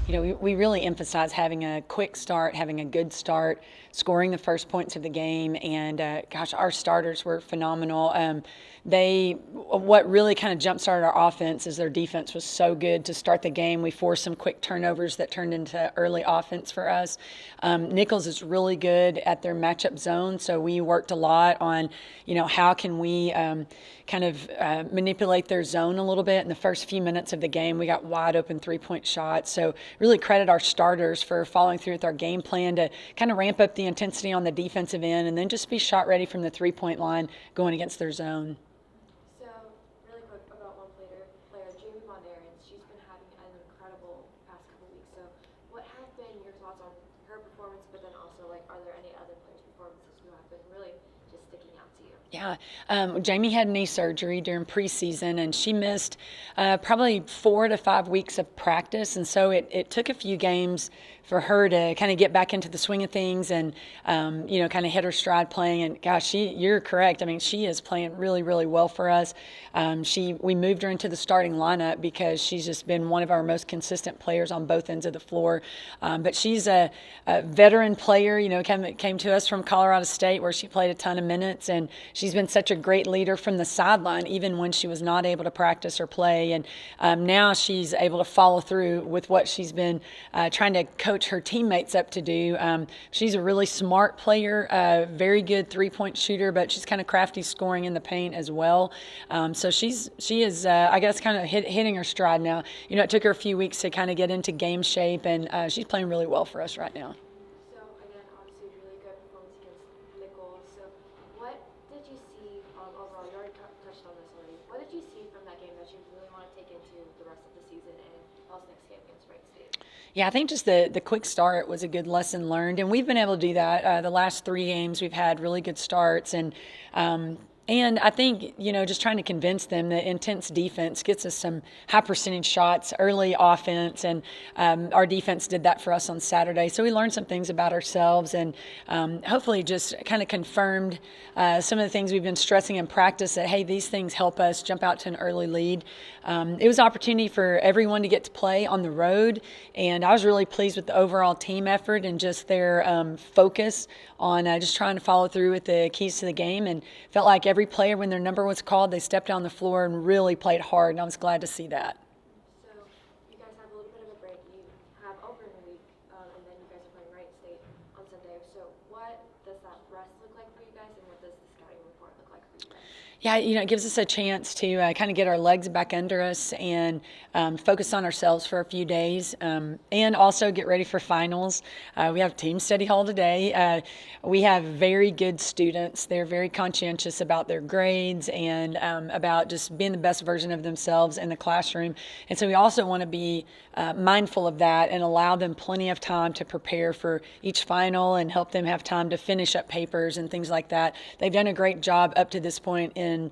we really emphasize having a quick start, having a good start, scoring the first points of the game, and gosh, our starters were phenomenal. What really kind of jump-started our offense is their defense was so good to start the game. We forced some quick turnovers that turned into early offense for us. Nichols is really good at their matchup zone, so we worked a lot on, how can we manipulate their zone a little bit. In the first few minutes of the game, we got wide open three-point shots. So really credit our starters for following through with our game plan to kind of ramp up the intensity on the defensive end and then just be shot ready from the three-point line going against their zone. So really quick about one player, Jamie Mondarian. She's been having an incredible past couple weeks. So what have been your thoughts on her performance, but then also, are there any other players' performances who have been really just sticking out to you? Yeah, Jamie had knee surgery during preseason, and she missed probably 4 to 5 weeks of practice, and so it took a few games for her to kind of get back into the swing of things and, kind of hit her stride playing. And gosh, you're correct. I mean, she is playing really, really well for us. We moved her into the starting lineup because she's just been one of our most consistent players on both ends of the floor. But she's a veteran player, came to us from Colorado State where she played a ton of minutes, and she's been such a great leader from the sideline, even when she was not able to practice or play. And now she's able to follow through with what she's been trying to coach her teammates up to do. She's a really smart player, very good three-point shooter, but she's kind of crafty scoring in the paint as well. So she is, I guess, kind of hitting her stride now. It took her a few weeks to kind of get into game shape, and she's playing really well for us right now. So again, obviously really good performance against Nichols. So what did you see overall? You already touched on this already. What did you see from that game that you really want to take into the rest of the season and Hell's next game against Wright State? Yeah, I think just the quick start was a good lesson learned, and we've been able to do that. The last 3 games, we've had really good starts, and I think, just trying to convince them that intense defense gets us some high percentage shots, early offense, and our defense did that for us on Saturday. So we learned some things about ourselves, and hopefully just kind of confirmed some of the things we've been stressing in practice, that, hey, these things help us jump out to an early lead. It was an opportunity for everyone to get to play on the road, and I was really pleased with the overall team effort and just their focus on just trying to follow through with the keys to the game, and felt like every player, when their number was called, they stepped on the floor and really played hard, and I was glad to see that. So you guys have a little bit of a break. You have Auburn in a week, and then you guys are playing Wright State on Sunday. So what does that rest look like for you guys, and what does the scouting report look like for you guys? Yeah, it gives us a chance to kind of get our legs back under us and focus on ourselves for a few days, and also get ready for finals. We have team study hall today. We have very good students. They're very conscientious about their grades and about just being the best version of themselves in the classroom. And so we also want to be mindful of that and allow them plenty of time to prepare for each final and help them have time to finish up papers and things like that. They've done a great job up to this point in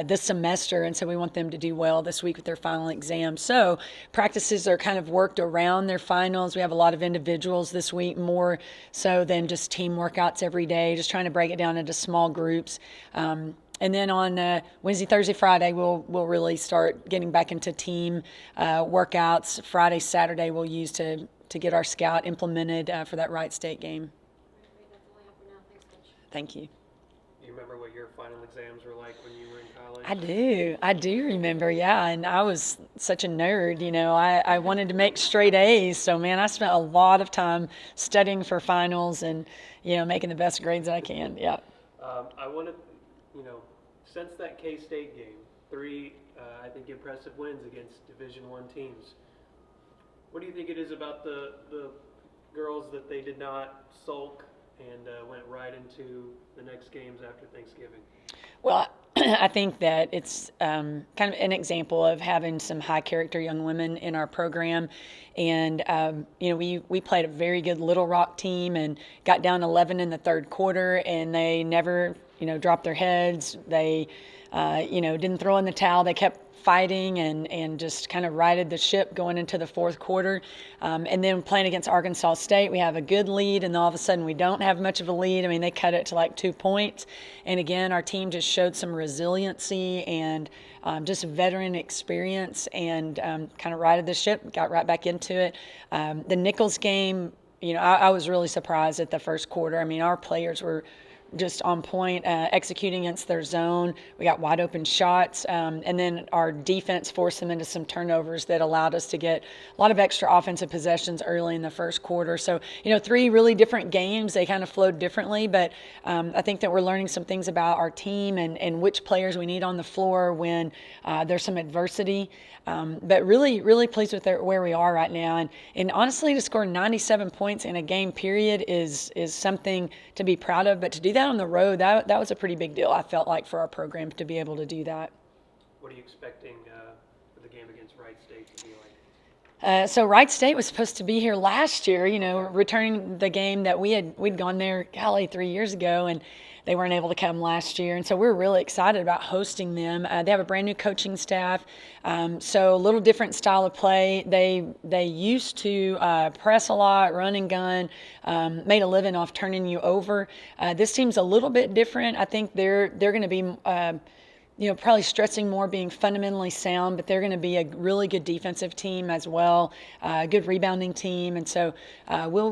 this semester, and so we want them to do well this week with their final exam. So practices are kind of worked around their finals. We have a lot of individuals this week, more so than just team workouts every day, just trying to break it down into small groups. And then on Wednesday, Thursday, Friday, we'll really start getting back into team workouts. Friday, Saturday, we'll use to get our scout implemented for that Wright State game. Great. That's all I have for now. Thanks, Coach. Thank you. You remember what your final exams were like when you were in college? I do remember, yeah, and I was such a nerd, I wanted to make straight A's, so man, I spent a lot of time studying for finals and, making the best grades that I can, yeah. I wanted, since that K-State game, 3, I think, impressive wins against Division I teams. What do you think it is about the girls that they did not sulk and went right into the next games after Thanksgiving? Well, I think that it's kind of an example of having some high character young women in our program. And, we played a very good Little Rock team and got down 11 in the third quarter, and they never, dropped their heads. They, didn't throw in the towel. They kept fighting and just kind of righted the ship going into the fourth quarter. And then playing against Arkansas State, we have a good lead, and all of a sudden we don't have much of a lead. I mean, they cut it to like 2 points. And again, our team just showed some resiliency and just veteran experience and kind of righted the ship, got right back into it. The Nichols game, I was really surprised at the first quarter. I mean, our players were just on point, executing against their zone. We got wide open shots, and then our defense forced them into some turnovers that allowed us to get a lot of extra offensive possessions early in the first quarter. So, 3 really different games. They kind of flowed differently, but I think that we're learning some things about our team and which players we need on the floor when there's some adversity. But really, really pleased with where we are right now. And honestly, to score 97 points in a game period is something to be proud of. But to do that on the road, that was a pretty big deal, I felt like, for our program to be able to do that. What are you expecting for the game against Wright State to be like? So Wright State was supposed to be here last year, returning the game that we'd gone there, 3 years ago, and they weren't able to come last year. And so we're really excited about hosting them. They have a brand new coaching staff, so a little different style of play. They used to press a lot, run and gun, made a living off turning you over. This team's a little bit different. I think they're going to be probably stressing more being fundamentally sound, but they're going to be a really good defensive team as well, a good rebounding team. And so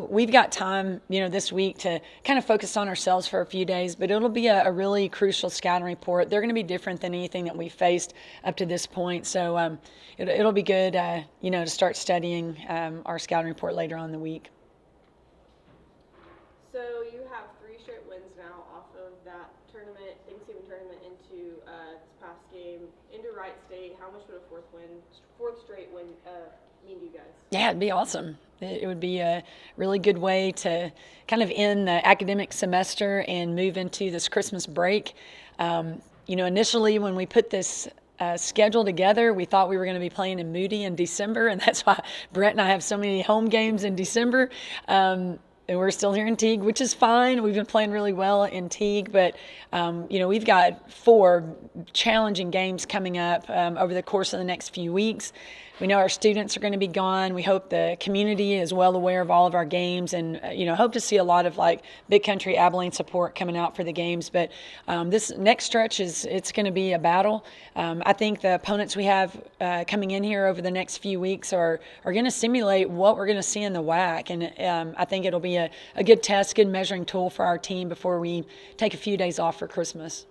we've got time, this week to kind of focus on ourselves for a few days, but it'll be a really crucial scouting report. They're going to be different than anything that we've faced up to this point. So it'll be good, to start studying our scouting report later on in the week. So you have 3 straight wins now off of that tournament, Thanksgiving tournament, into this past game, into Wright State. How much would a fourth straight win mean to you guys? Yeah, it'd be awesome. It would be a really good way to kind of end the academic semester and move into this Christmas break. Initially when we put this schedule together, we thought we were going to be playing in Moody in December, and that's why Brett and I have so many home games in December. And we're still here in Teague, which is fine. We've been playing really well in Teague, but we've got 4 challenging games coming up over the course of the next few weeks. We know our students are going to be gone. We hope the community is well aware of all of our games, and hope to see a lot of Big Country Abilene support coming out for the games. But this next stretch it's going to be a battle. I think the opponents we have coming in here over the next few weeks are going to simulate what we're going to see in the WAC, and I think it'll be a good test, good measuring tool for our team before we take a few days off for Christmas.